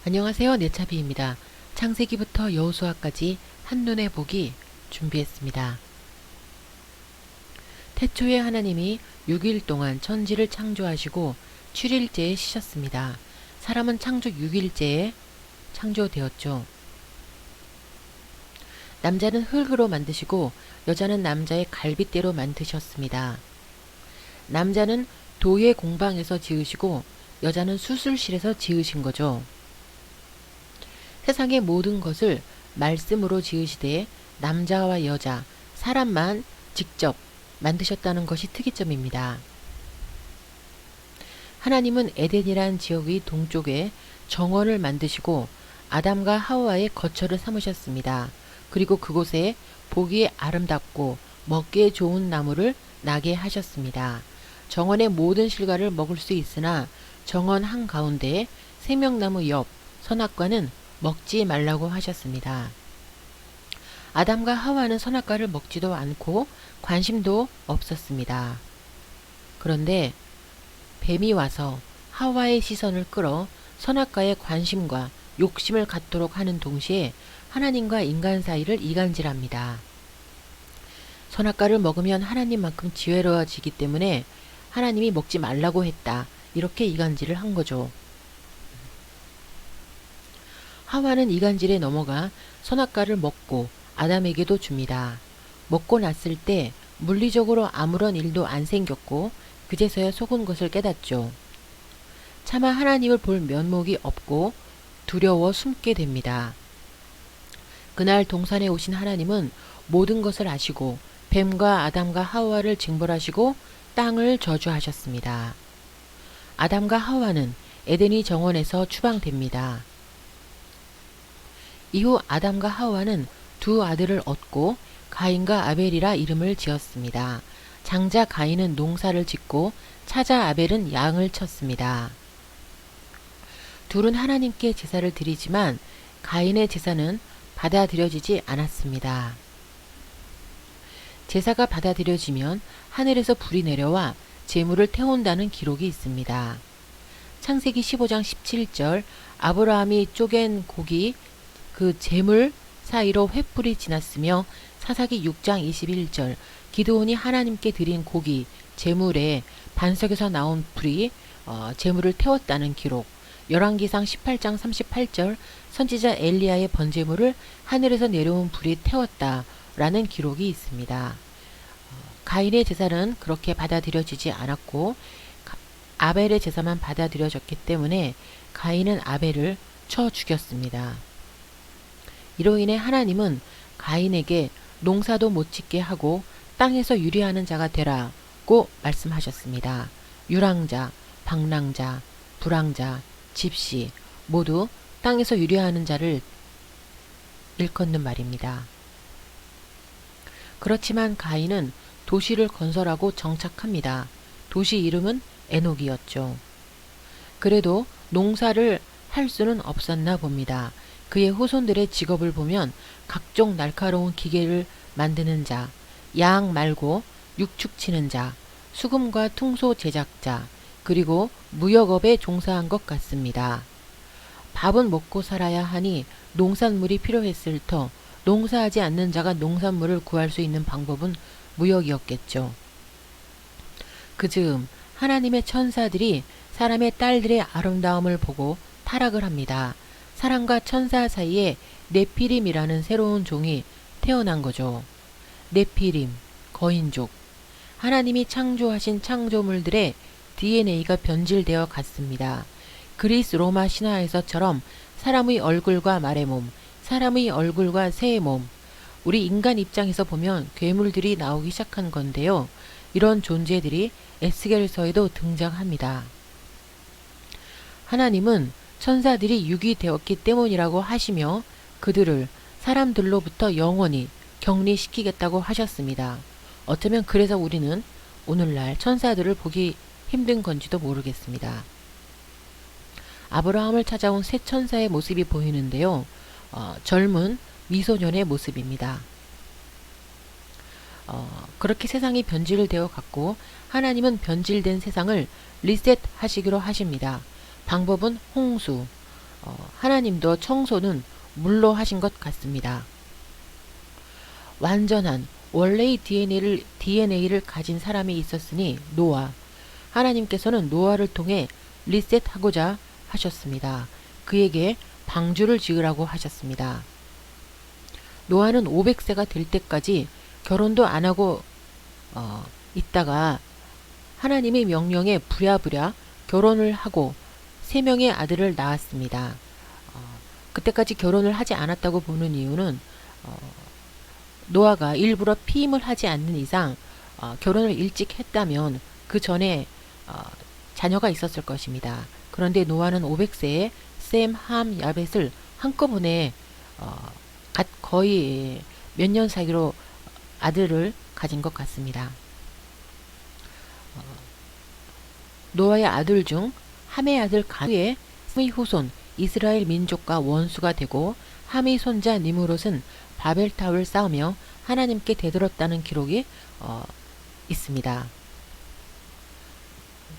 안녕하세요. 네차비입니다. 창세기부터 여호수아까지 한눈에 보기 준비했습니다. 태초에 하나님이 6일 동안 천지를 창조하시고 7일째에 쉬셨습니다. 사람은 창조 6일째에 창조되었죠. 남자는 흙으로 만드시고 여자는 남자의 갈빗대로 만드셨습니다. 남자는 도예 공방에서 지으시고 여자는 수술실에서 지으신 거죠. 세상의 모든 것을 말씀으로 지으시되 남자와 여자, 사람만 직접 만드셨다는 것이 특이점입니다. 하나님은 에덴이란 지역의 동쪽에 정원을 만드시고 아담과 하와의 거처를 삼으셨습니다. 그리고 그곳에 보기에 아름답고 먹기에 좋은 나무를 나게 하셨습니다. 정원의 모든 실과를 먹을 수 있으나 정원 한가운데 생명나무 옆 선악과는 먹지 말라고 하셨습니다. 아담과 하와는 선악과를 먹지도 않고 관심도 없었습니다. 그런데 뱀이 와서 하와의 시선을 끌어 선악과에 관심과 욕심을 갖도록 하는 동시에 하나님과 인간 사이를 이간질합니다. 선악과를 먹으면 하나님만큼 지혜로워지기 때문에 하나님이 먹지 말라고 했다. 이렇게 이간질을 한 거죠. 하와는 이간질에 넘어가 선악과를 먹고 아담에게도 줍니다. 먹고 났을 때 물리적으로 아무런 일도 안 생겼고 그제서야 속은 것을 깨닫죠. 차마 하나님을 볼 면목이 없고 두려워 숨게 됩니다. 그날 동산에 오신 하나님은 모든 것을 아시고 뱀과 아담과 하와를 징벌하시고 땅을 저주하셨습니다. 아담과 하와는 에덴이 정원에서 추방됩니다. 이후 아담과 하와는 두 아들을 얻고 가인과 아벨이라 이름을 지었습니다. 장자 가인은 농사를 짓고 차자 아벨은 양을 쳤습니다. 둘은 하나님께 제사를 드리지만 가인의 제사는 받아들여지지 않았습니다. 제사가 받아들여지면 하늘에서 불이 내려와 제물을 태운다는 기록이 있습니다. 창세기 15장 17절 아브라함이 쪼갠 고기 그 제물 사이로 횃불이 지났으며 사사기 6장 21절 기드온이 하나님께 드린 고기 제물에 반석에서 나온 불이 제물을 태웠다는 기록 열왕기상 18장 38절 선지자 엘리야의 번제물을 하늘에서 내려온 불이 태웠다라는 기록이 있습니다. 가인의 제사는 그렇게 받아들여지지 않았고 아벨의 제사만 받아들여졌기 때문에 가인은 아벨을 쳐 죽였습니다. 이로 인해 하나님은 가인에게 농사도 못 짓게 하고 땅에서 유리하는 자가 되라고 말씀하셨습니다. 유랑자, 방랑자, 불황자, 집시 모두 땅에서 유리하는 자를 일컫는 말입니다. 그렇지만 가인은 도시를 건설하고 정착합니다. 도시 이름은 에녹이었죠. 그래도 농사를 할 수는 없었나 봅니다. 그의 후손들의 직업을 보면 각종 날카로운 기계를 만드는 자, 양 말고 육축 치는 자, 수금과 퉁소 제작자, 그리고 무역업에 종사한 것 같습니다. 밥은 먹고 살아야 하니 농산물이 필요했을 터 농사하지 않는 자가 농산물을 구할 수 있는 방법은 무역이었겠죠. 그즈음 하나님의 천사들이 사람의 딸들의 아름다움을 보고 타락을 합니다. 사람과 천사 사이에 네피림이라는 새로운 종이 태어난 거죠. 네피림, 거인족. 하나님이 창조하신 창조물들의 DNA가 변질되어 갔습니다. 그리스 로마 신화에서처럼 사람의 얼굴과 말의 몸, 사람의 얼굴과 새의 몸. 우리 인간 입장에서 보면 괴물들이 나오기 시작한 건데요. 이런 존재들이 에스겔서에도 등장합니다. 하나님은 천사들이 육이 되었기 때문이라고 하시며 그들을 사람들로부터 영원히 격리시키겠다고 하셨습니다. 어쩌면 그래서 우리는 오늘날 천사들을 보기 힘든 건지도 모르겠습니다. 아브라함을 찾아온 새 천사의 모습이 보이는데요. 젊은 미소년의 모습입니다. 그렇게 세상이 변질되어 갔고 하나님은 변질된 세상을 리셋하시기로 하십니다. 방법은 홍수, 하나님도 청소는 물로 하신 것 같습니다. 완전한 원래의 DNA를 가진 사람이 있었으니 노아. 하나님께서는 노아를 통해 리셋하고자 하셨습니다. 그에게 방주를 지으라고 하셨습니다. 노아는 500세가 될 때까지 결혼도 안 하고 있다가 하나님의 명령에 부랴부랴 결혼을 하고 3명의 아들을 낳았습니다. 그때까지 결혼을 하지 않았다고 보는 이유는 노아가 일부러 피임을 하지 않는 이상 결혼을 일찍 했다면 그 전에 자녀가 있었을 것입니다. 그런데 노아는 500세에 셈, 함, 야벳을 한꺼번에 거의 몇 년 사이로 아들을 가진 것 같습니다. 노아의 아들 중 함의 아들 간의 후손 이스라엘 민족과 원수가 되고 함의 손자 니므롯은 바벨탑을 쌓으며 하나님께 대들었다는 기록이 있습니다.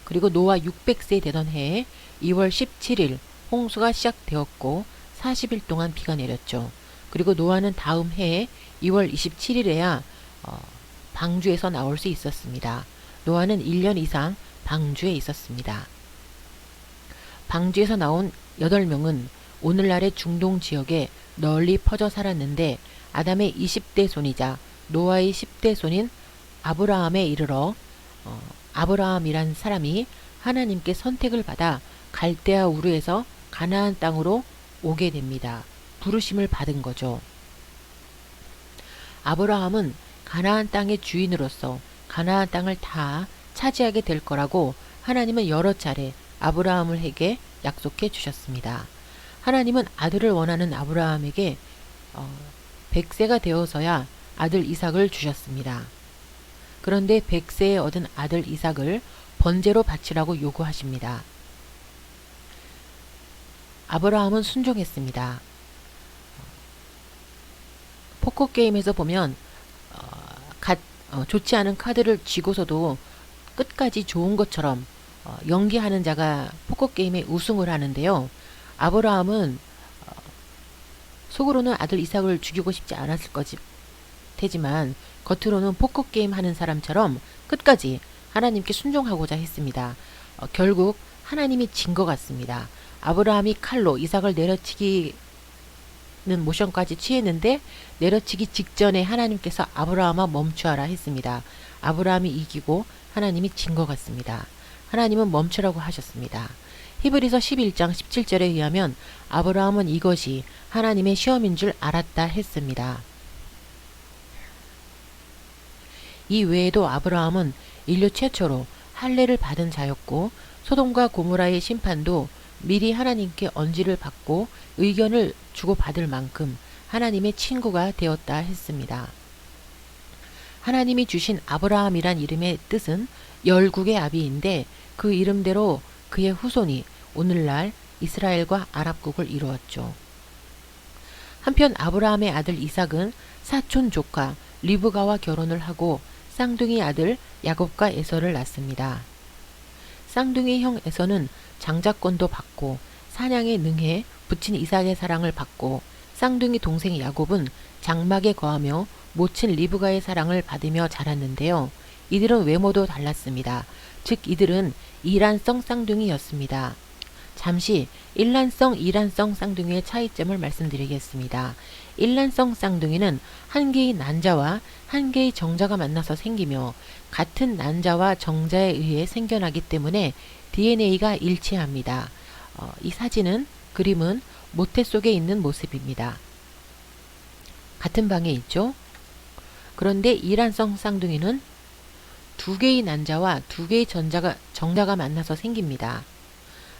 그리고 노아 600세 되던 해에 2월 17일 홍수가 시작되었고 40일 동안 비가 내렸죠. 그리고 노아는 다음 해에 2월 27일에야 방주에서 나올 수 있었습니다. 노아는 1년 이상 방주에 있었습니다. 방주에서 나온 8명은 오늘날의 중동 지역에 널리 퍼져 살았는데 아담의 20대 손이자 노아의 10대 손인 아브라함에 이르러 아브라함이란 사람이 하나님께 선택을 받아 갈대아 우르에서 가나안 땅으로 오게 됩니다. 부르심을 받은 거죠. 아브라함은 가나안 땅의 주인으로서 가나안 땅을 다 차지하게 될 거라고 하나님은 여러 차례 아브라함에게 약속해 주셨습니다. 하나님은 아들을 원하는 아브라함에게 100세가 되어서야 아들 이삭을 주셨습니다. 그런데 100세에 얻은 아들 이삭을 번제로 바치라고 요구하십니다. 아브라함은 순종했습니다. 포커게임에서 보면 좋지 않은 카드를 쥐고서도 끝까지 좋은 것처럼 연기하는 자가 포커게임에 우승을 하는데요. 아브라함은 속으로는 아들 이삭을 죽이고 싶지 않았을 테지만 겉으로는 포커게임 하는 사람처럼 끝까지 하나님께 순종하고자 했습니다. 결국 하나님이 진 것 같습니다. 아브라함이 칼로 이삭을 내려치기는 모션까지 취했는데 내려치기 직전에 하나님께서 아브라함아 멈추어라 했습니다. 아브라함이 이기고 하나님이 진 것 같습니다. 하나님은 멈추라고 하셨습니다. 히브리서 11장 17절에 의하면 아브라함은 이것이 하나님의 시험인 줄 알았다 했습니다. 이 외에도 아브라함은 인류 최초로 할례를 받은 자였고 소돔과 고모라의 심판도 미리 하나님께 언지를 받고 의견을 주고받을 만큼 하나님의 친구가 되었다 했습니다. 하나님이 주신 아브라함이란 이름의 뜻은 열국의 아비인데 그 이름대로 그의 후손이 오늘날 이스라엘과 아랍국을 이루었죠. 한편 아브라함의 아들 이삭은 사촌 조카 리브가와 결혼을 하고 쌍둥이 아들 야곱과 에서를 낳습니다. 쌍둥이 형 에서는 장자권도 받고 사냥에 능해 부친 이삭의 사랑을 받고 쌍둥이 동생 야곱은 장막에 거하며 모친 리브가의 사랑을 받으며 자랐는데요. 이들은 외모도 달랐습니다. 즉 이들은 이란성 쌍둥이였습니다. 잠시 일란성, 이란성 쌍둥이의 차이점을 말씀드리겠습니다. 일란성 쌍둥이는 한 개의 난자와 한 개의 정자가 만나서 생기며 같은 난자와 정자에 의해 생겨나기 때문에 DNA가 일치합니다. 이 그림은 모태 속에 있는 모습입니다. 같은 방에 있죠. 그런데 이란성 쌍둥이는 두 개의 난자와 두 개의 정자가 만나서 생깁니다.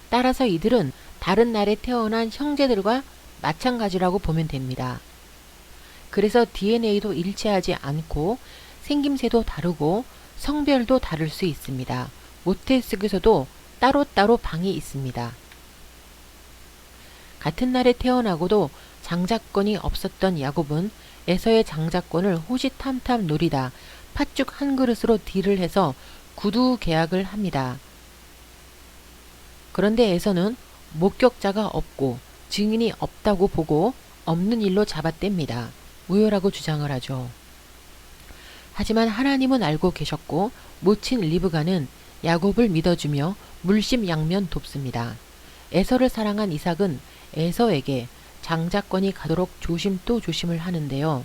따라서 이들은 다른 날에 태어난 형제들과 마찬가지라고 보면 됩니다. 그래서 DNA도 일치하지 않고 생김새도 다르고 성별도 다를 수 있습니다. 모태 속에서도 따로따로 방이 있습니다. 같은 날에 태어나고도 장자권이 없었던 야곱은 에서의 장자권을 호시탐탐 노리다 팥죽 한 그릇으로 딜을 해서 구두 계약을 합니다. 그런데 에서는 목격자가 없고 증인이 없다고 보고 없는 일로 잡아뗍니다. 무효라고 주장을 하죠. 하지만 하나님은 알고 계셨고 모친 리브가는 야곱을 믿어주며 물심양면 돕습니다. 에서를 사랑한 이삭은 에서에게 장자권이 가도록 조심 또 조심을 하는데요.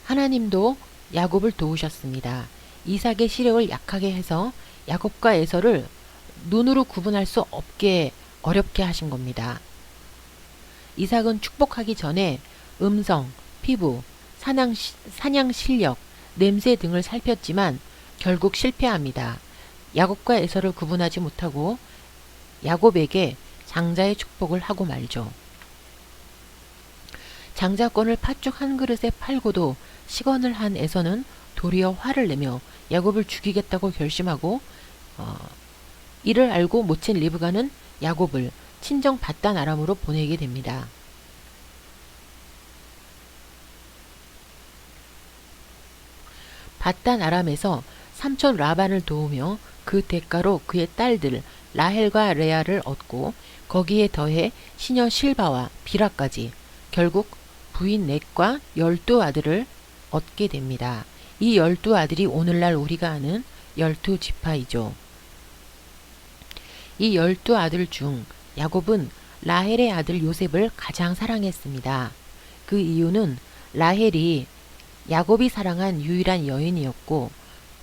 하나님도 야곱을 도우셨습니다. 이삭의 시력을 약하게 해서 야곱과 에서를 눈으로 구분할 수 없게 어렵게 하신 겁니다. 이삭은 축복하기 전에 음성, 피부, 사냥 실력, 냄새 등을 살폈지만 결국 실패합니다. 야곱과 에서를 구분하지 못하고 야곱에게 장자의 축복을 하고 말죠. 장자권을 팥죽 한 그릇에 팔고도 시건을 한 에서는 도리어 화를 내며 야곱을 죽이겠다고 결심하고 이를 알고 모친 리브가는 야곱을 친정 밧단 아람으로 보내게 됩니다. 밧단 아람에서 삼촌 라반을 도우며 그 대가로 그의 딸들 라헬과 레아를 얻고 거기에 더해 시녀 실바와 비라까지 결국 부인 넷과 12아들을 얻게 됩니다. 이 12아들이 오늘날 우리가 아는 12지파이죠. 이 12아들 중 야곱은 라헬의 아들 요셉을 가장 사랑했습니다. 그 이유는 라헬이 야곱이 사랑한 유일한 여인이었고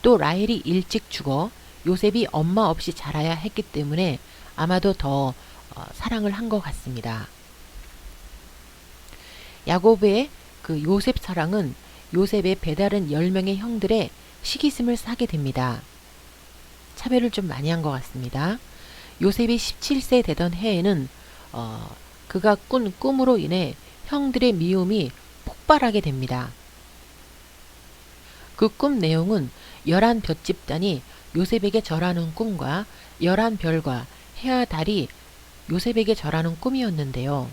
또 라헬이 일찍 죽어 요셉이 엄마 없이 자라야 했기 때문에 아마도 더 사랑을 한 것 같습니다. 야곱의 그 요셉 사랑은 요셉의 배다른 10명의 형들의 시기심을 사게 됩니다. 차별을 좀 많이 한 것 같습니다. 요셉이 17세 되던 해에는 그가 꾼 꿈으로 인해 형들의 미움이 폭발하게 됩니다. 그 꿈 내용은 11볕 집단이 요셉에게 절하는 꿈과 11별과 해와 달이 요셉에게 절하는 꿈이었는데요.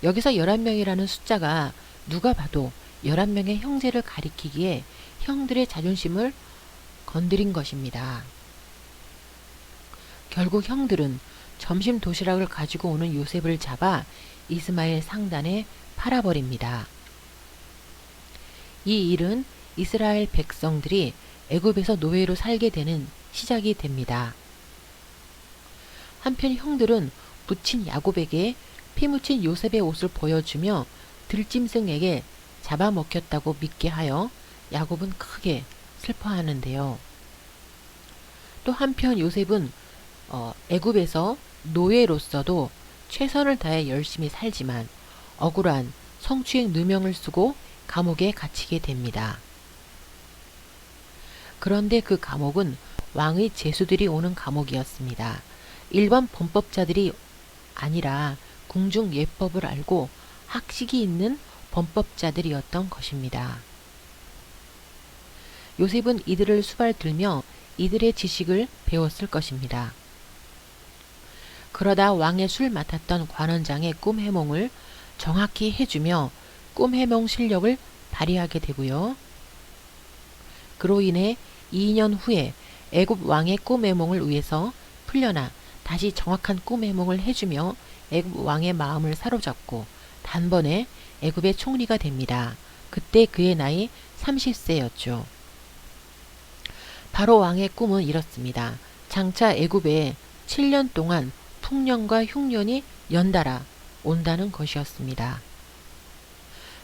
여기서 11명이라는 숫자가 누가 봐도 11명의 형제를 가리키기에 형들의 자존심을 건드린 것입니다. 결국 형들은 점심 도시락을 가지고 오는 요셉을 잡아 이스마엘 상단에 팔아버립니다. 이 일은 이스라엘 백성들이 애굽에서 노예로 살게 되는 시작이 됩니다. 한편 형들은 부친 야곱에게 피 묻힌 요셉의 옷을 보여주며 들짐승에게 잡아먹혔다고 믿게 하여 야곱은 크게 슬퍼하는데요. 또 한편 요셉은 애굽에서 노예로서도 최선을 다해 열심히 살지만 억울한 성추행 누명을 쓰고 감옥에 갇히게 됩니다. 그런데 그 감옥은 왕의 제수들이 오는 감옥이었습니다. 일반 범법자들이 아니라 궁중 예법을 알고 학식이 있는 범법자들이었던 것입니다. 요셉은 이들을 수발들며 이들의 지식을 배웠을 것입니다. 그러다 왕의 술 맡았던 관원장의 꿈 해몽을 정확히 해주며 꿈 해몽 실력을 발휘하게 되고요. 그로 인해 2년 후에 애굽 왕의 꿈 해몽을 위해서 풀려나 다시 정확한 꿈 해몽을 해주며 애굽 왕의 마음을 사로잡고 단번에 애굽의 총리가 됩니다. 그때 그의 나이 30세였죠. 바로 왕의 꿈은 이렇습니다. 장차 애굽에 7년 동안 풍년과 흉년이 연달아 온다는 것이었습니다.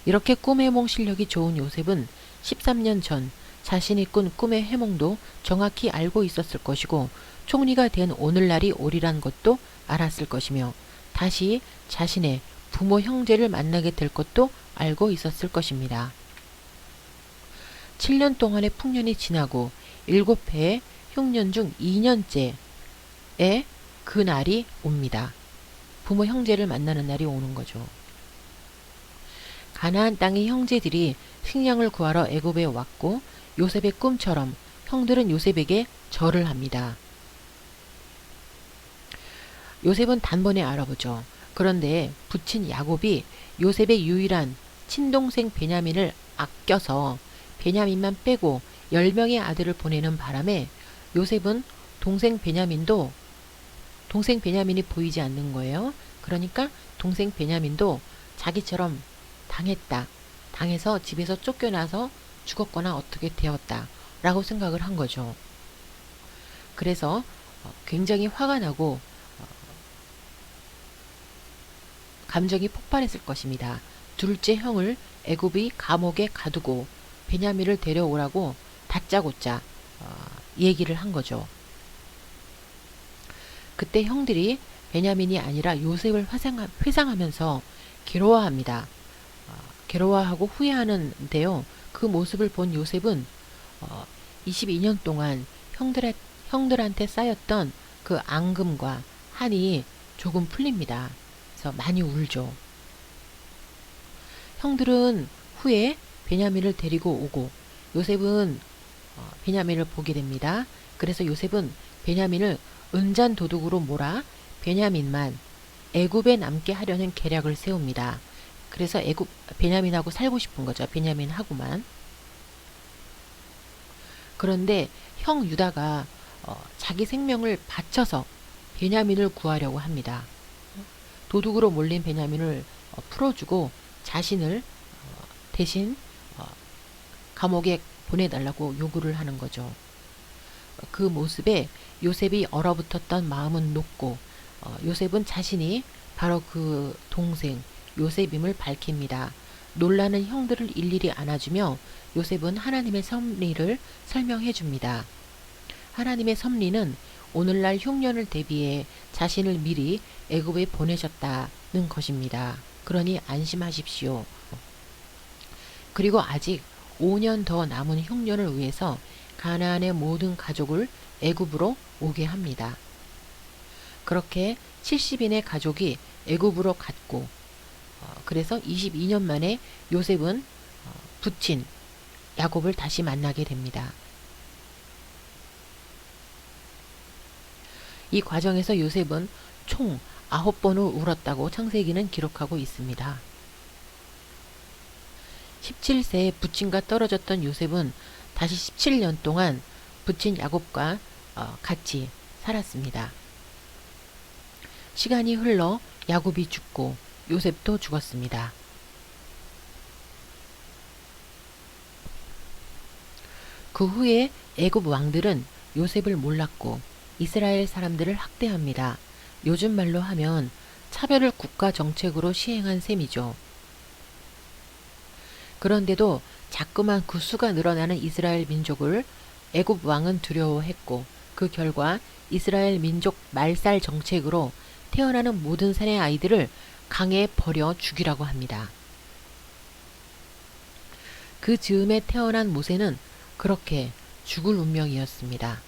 이렇게 꿈 해몽 실력이 좋은 요셉은 13년 전 자신이 꾼 꿈의 해몽도 정확히 알고 있었을 것이고 총리가 된 오늘날이 오리란 것도 알았을 것이며 다시 자신의 부모 형제를 만나게 될 것도 알고 있었을 것입니다. 7년 동안의 풍년이 지나고 7해의 흉년 중 2년째에 그 날이 옵니다. 부모 형제를 만나는 날이 오는 거죠. 가나안 땅의 형제들이 식량을 구하러 애굽에 왔고 요셉의 꿈처럼 형들은 요셉에게 절을 합니다. 요셉은 단번에 알아보죠. 그런데 부친 야곱이 요셉의 유일한 친동생 베냐민을 아껴서 베냐민만 빼고 10명의 아들을 보내는 바람에 요셉은 동생 베냐민도 동생 베냐민이 보이지 않는 거예요. 그러니까 동생 베냐민도 자기처럼 당했다. 당해서 집에서 쫓겨나서 죽었거나 어떻게 되었다. 라고 생각을 한 거죠. 그래서 굉장히 화가 나고 감정이 폭발했을 것입니다. 둘째 형을 애굽의 감옥에 가두고 베냐민을 데려오라고 다짜고짜 얘기를 한 거죠. 그때 형들이 베냐민이 아니라 요셉을 회상하면서 괴로워합니다. 괴로워하고 후회하는데요. 그 모습을 본 요셉은 22년 동안 형들한테 쌓였던 그 앙금과 한이 조금 풀립니다. 그래서 많이 울죠. 형들은 후에 베냐민을 데리고 오고 요셉은 베냐민을 보게 됩니다. 그래서 요셉은 베냐민을 은잔 도둑으로 몰아 베냐민만 애굽에 남게 하려는 계략을 세웁니다. 그래서 베냐민하고 살고 싶은 거죠. 베냐민하고만. 그런데 형 유다가 자기 생명을 바쳐서 베냐민을 구하려고 합니다. 도둑으로 몰린 베냐민을 풀어주고 자신을 대신 감옥에 보내달라고 요구를 하는 거죠. 그 모습에 요셉이 얼어붙었던 마음은 녹고 요셉은 자신이 바로 그 동생 요셉임을 밝힙니다. 놀라는 형들을 일일이 안아주며 요셉은 하나님의 섭리를 설명해 줍니다. 하나님의 섭리는 오늘날 흉년을 대비해 자신을 미리 애굽에 보내셨다는 것입니다. 그러니 안심하십시오. 그리고 아직 5년 더 남은 흉년을 위해서 가나안의 모든 가족을 애굽으로 오게 합니다. 그렇게 70인의 가족이 애굽으로 갔고 그래서 22년 만에 요셉은 부친 야곱을 다시 만나게 됩니다. 이 과정에서 요셉은 총 9번을 울었다고 창세기는 기록하고 있습니다. 17세에 부친과 떨어졌던 요셉은 다시 17년 동안 부친 야곱과 같이 살았습니다. 시간이 흘러 야곱이 죽고 요셉도 죽었습니다. 그 후에 애굽 왕들은 요셉을 몰랐고 이스라엘 사람들을 학대합니다. 요즘 말로 하면 차별을 국가 정책으로 시행한 셈이죠. 그런데도 자꾸만 그 수가 늘어나는 이스라엘 민족을 애굽 왕은 두려워했고 그 결과 이스라엘 민족 말살 정책으로 태어나는 모든 산의 아이들을 강에 버려 죽이라고 합니다. 그 즈음에 태어난 모세는 그렇게 죽을 운명이었습니다.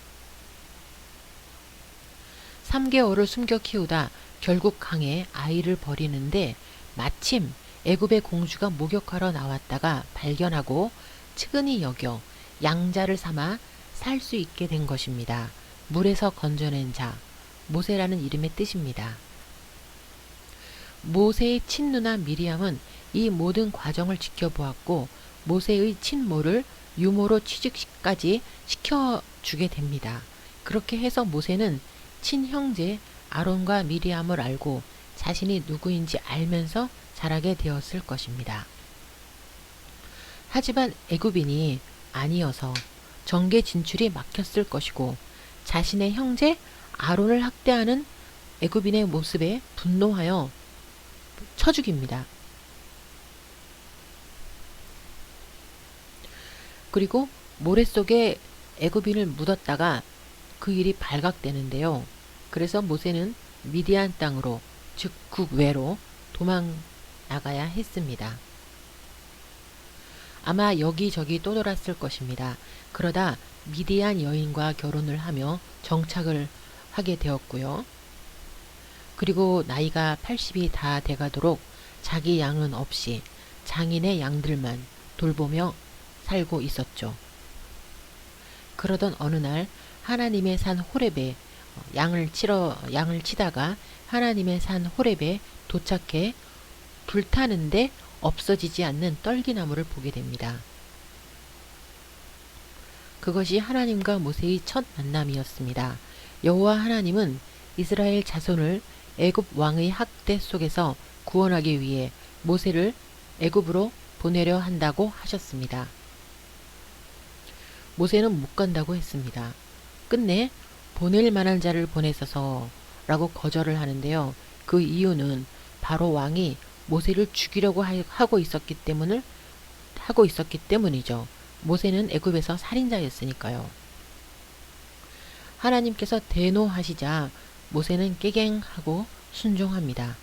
3개월을 숨겨 키우다 결국 강에 아이를 버리는데 마침 애굽의 공주가 목욕하러 나왔다가 발견하고 측은히 여겨 양자를 삼아 살 수 있게 된 것입니다. 물에서 건져낸 자, 모세라는 이름의 뜻입니다. 모세의 친누나 미리암은 이 모든 과정을 지켜보았고 모세의 친모를 유모로 취직까지 시켜주게 됩니다. 그렇게 해서 모세는 친형제 아론과 미리암을 알고 자신이 누구인지 알면서 자라게 되었을 것입니다. 하지만 애굽인이 아니어서 정계 진출이 막혔을 것이고 자신의 형제 아론을 학대하는 애굽인의 모습에 분노하여 쳐 죽입니다. 그리고 모래 속에 애굽인을 묻었다가 그 일이 발각되는데요. 그래서 모세는 미디안 땅으로 즉 국외로 도망나가야 했습니다. 아마 여기저기 떠돌았을 것입니다. 그러다 미디안 여인과 결혼을 하며 정착을 하게 되었고요. 그리고 나이가 80이 다 돼가도록 자기 양은 없이 장인의 양들만 돌보며 살고 있었죠. 그러던 어느 날 하나님의 산 호렙에 양을 치다가 하나님의 산 호렙에 도착해 불타는데 없어지지 않는 떨기나무를 보게 됩니다. 그것이 하나님과 모세의 첫 만남이었습니다. 여호와 하나님은 이스라엘 자손을 애굽 왕의 학대 속에서 구원하기 위해 모세를 애굽으로 보내려 한다고 하셨습니다. 모세는 못 간다고 했습니다. 끝내 보낼 만한 자를 보내소서 라고 거절을 하는데요. 그 이유는 바로 왕이 모세를 죽이려고 하고 있었기 때문이죠. 모세는 애굽에서 살인자였으니까요. 하나님께서 대노하시자 모세는 깨갱하고 순종합니다.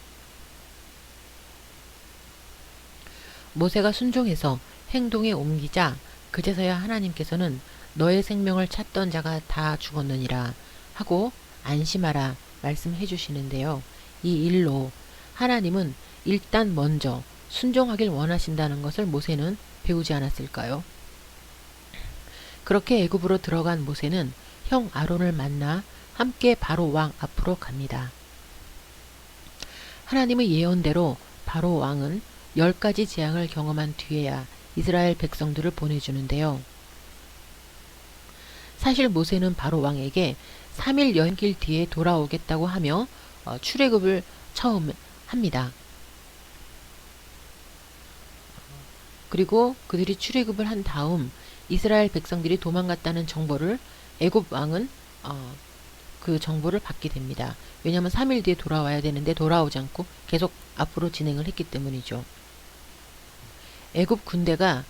모세가 순종해서 행동에 옮기자 그제서야 하나님께서는 너의 생명을 찾던 자가 다 죽었느니라 하고 안심하라 말씀해 주시는데요. 이 일로 하나님은 일단 먼저 순종하길 원하신다는 것을 모세는 배우지 않았을까요? 그렇게 애굽으로 들어간 모세는 형 아론을 만나 함께 바로 왕 앞으로 갑니다. 하나님의 예언대로 바로 왕은 10가지 재앙을 경험한 뒤에야 이스라엘 백성들을 보내주는데요. 사실 모세는 바로 왕에게 3일 여행길 뒤에 돌아오겠다고 하며 출애굽을 처음 합니다. 그리고 그들이 출애굽을 한 다음 이스라엘 백성들이 도망갔다는 정보를 애굽 왕은 그 정보를 받게 됩니다. 왜냐하면 3일 뒤에 돌아와야 되는데 돌아오지 않고 계속 앞으로 진행을 했기 때문이죠. 애굽 군대가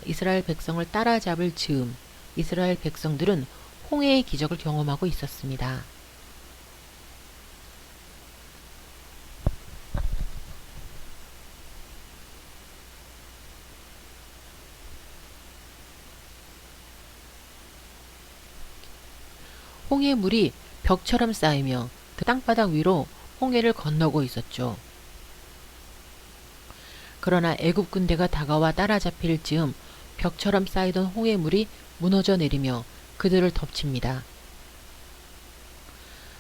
이스라엘 백성을 따라잡을 즈음 이스라엘 백성들은 홍해의 기적을 경험하고 있었습니다. 홍해 물이 벽처럼 쌓이며 그 땅바닥 위로 홍해를 건너고 있었죠. 그러나 애굽 군대가 다가와 따라잡힐 즈음 벽처럼 쌓이던 홍해 물이 무너져 내리며 그들을 덮칩니다.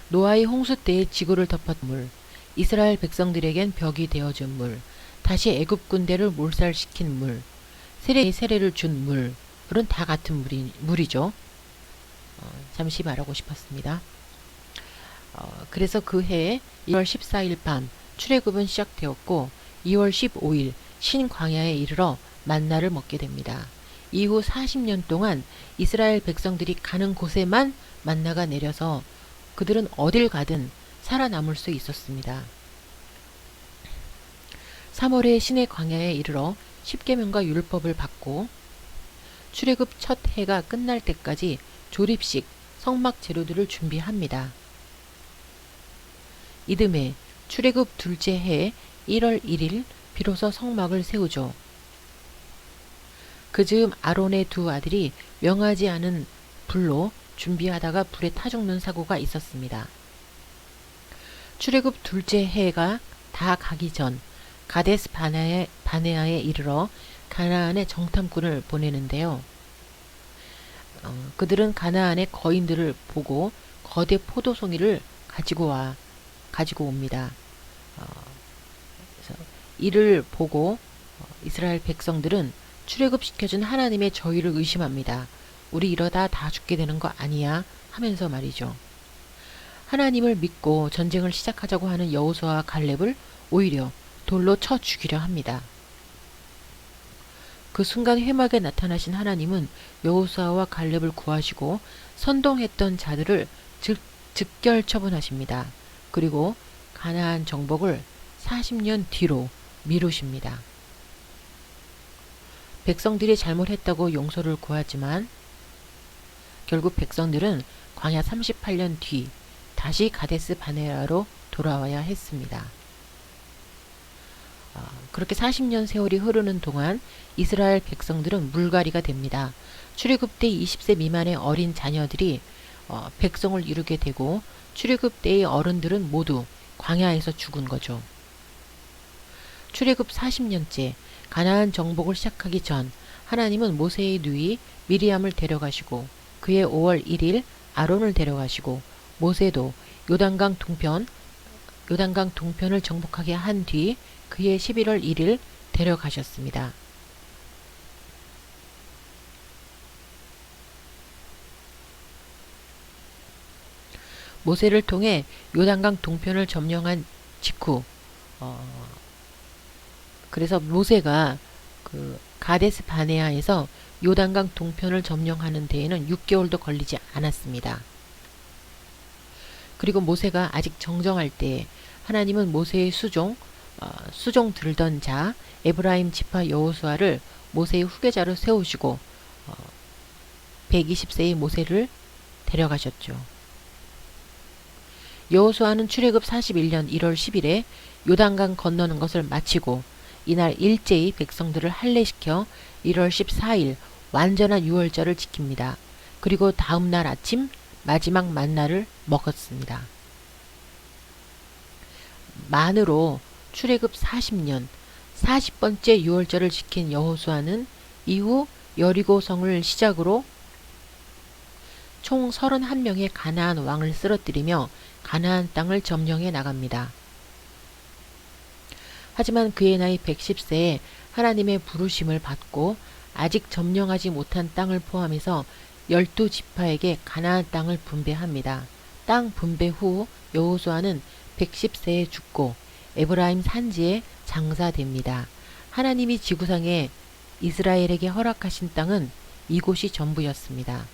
노아의 홍수 때의 지구를 덮었던 물, 이스라엘 백성들에겐 벽이 되어준 물, 다시 애굽 군대를 몰살시킨 물, 세례를 준 물은 다 같은 물이죠. 잠시 말하고 싶었습니다. 그래서 그 해 2월 14일 밤 출애굽은 시작되었고 2월 15일 신광야에 이르러 만나를 먹게 됩니다. 이후 40년 동안 이스라엘 백성들이 가는 곳에만 만나가 내려서 그들은 어딜 가든 살아남을 수 있었습니다. 3월에 신의 광야에 이르러 십계명과 율법을 받고 출애굽 첫 해가 끝날 때까지 조립식 성막 재료들을 준비합니다. 이듬해 출애굽 둘째 해 1월 1일 비로소 성막을 세우죠. 그 즈음 아론의 두 아들이 명하지 않은 불로 준비하다가 불에 타 죽는 사고가 있었습니다. 출애굽 둘째 해가 다 가기 전 가데스 바네아에 이르러 가나안의 정탐꾼을 보내는데요. 그들은 가나안의 거인들을 보고 거대 포도송이를 가지고 옵니다. 그래서 이를 보고 이스라엘 백성들은 출애굽시켜준 하나님의 저희를 의심합니다. 우리 이러다 다 죽게 되는 거 아니야? 하면서 말이죠. 하나님을 믿고 전쟁을 시작하자고 하는 여호수아와 갈렙을 오히려 돌로 쳐 죽이려 합니다. 그 순간 회막에 나타나신 하나님은 여호수아와 갈렙을 구하시고 선동했던 자들을 즉결 처분하십니다. 그리고 가나안 정복을 40년 뒤로 미루십니다. 백성들이 잘못했다고 용서를 구하지만 결국 백성들은 광야 38년 뒤 다시 가데스 바네아로 돌아와야 했습니다. 그렇게 40년 세월이 흐르는 동안 이스라엘 백성들은 물갈이가 됩니다. 출애굽 때 20세 미만의 어린 자녀들이 백성을 이루게 되고 출애굽 때의 어른들은 모두 광야에서 죽은 거죠. 출애굽 40년째 가나안 정복을 시작하기 전 하나님은 모세의 누이 미리암을 데려가시고 그의 5월 1일 아론을 데려가시고 모세도 요단강 동편을 정복하게 한 뒤 그의 11월 1일 데려가셨습니다. 모세를 통해 요단강 동편을 점령한 직후 그래서 모세가 그 가데스 바네아에서 요단강 동편을 점령하는 데에는 6개월도 걸리지 않았습니다. 그리고 모세가 아직 정정할 때 하나님은 모세의 수종 들던 자 에브라임 지파 여호수아를 모세의 후계자로 세우시고 120세의 모세를 데려가셨죠. 여호수아는 출애굽 41년 1월 10일에 요단강 건너는 것을 마치고 이날 일제히 백성들을 할례시켜 1월 14일 완전한 유월절을 지킵니다. 그리고 다음 날 아침 마지막 만나를 먹었습니다. 만으로 출애굽 40년 40번째 유월절을 지킨 여호수아는 이후 여리고성을 시작으로 총 31명의 가나안 왕을 쓰러뜨리며 가나안 땅을 점령해 나갑니다. 하지만 그의 나이 110세에 하나님의 부르심을 받고 아직 점령하지 못한 땅을 포함해서 12지파에게 가나안 땅을 분배합니다. 땅 분배 후 여호수아는 110세에 죽고 에브라임 산지에 장사됩니다. 하나님이 지구상에 이스라엘에게 허락하신 땅은 이곳이 전부였습니다.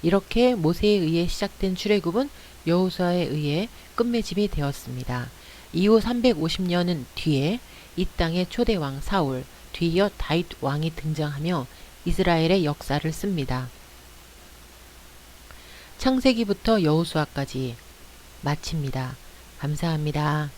이렇게 모세에 의해 시작된 출애굽은 여호수아에 의해 끝맺음이 되었습니다. 이후 350년은 뒤에 이 땅의 초대왕 사울, 뒤이어 다윗 왕이 등장하며 이스라엘의 역사를 씁니다. 창세기부터 여호수아까지 마칩니다. 감사합니다.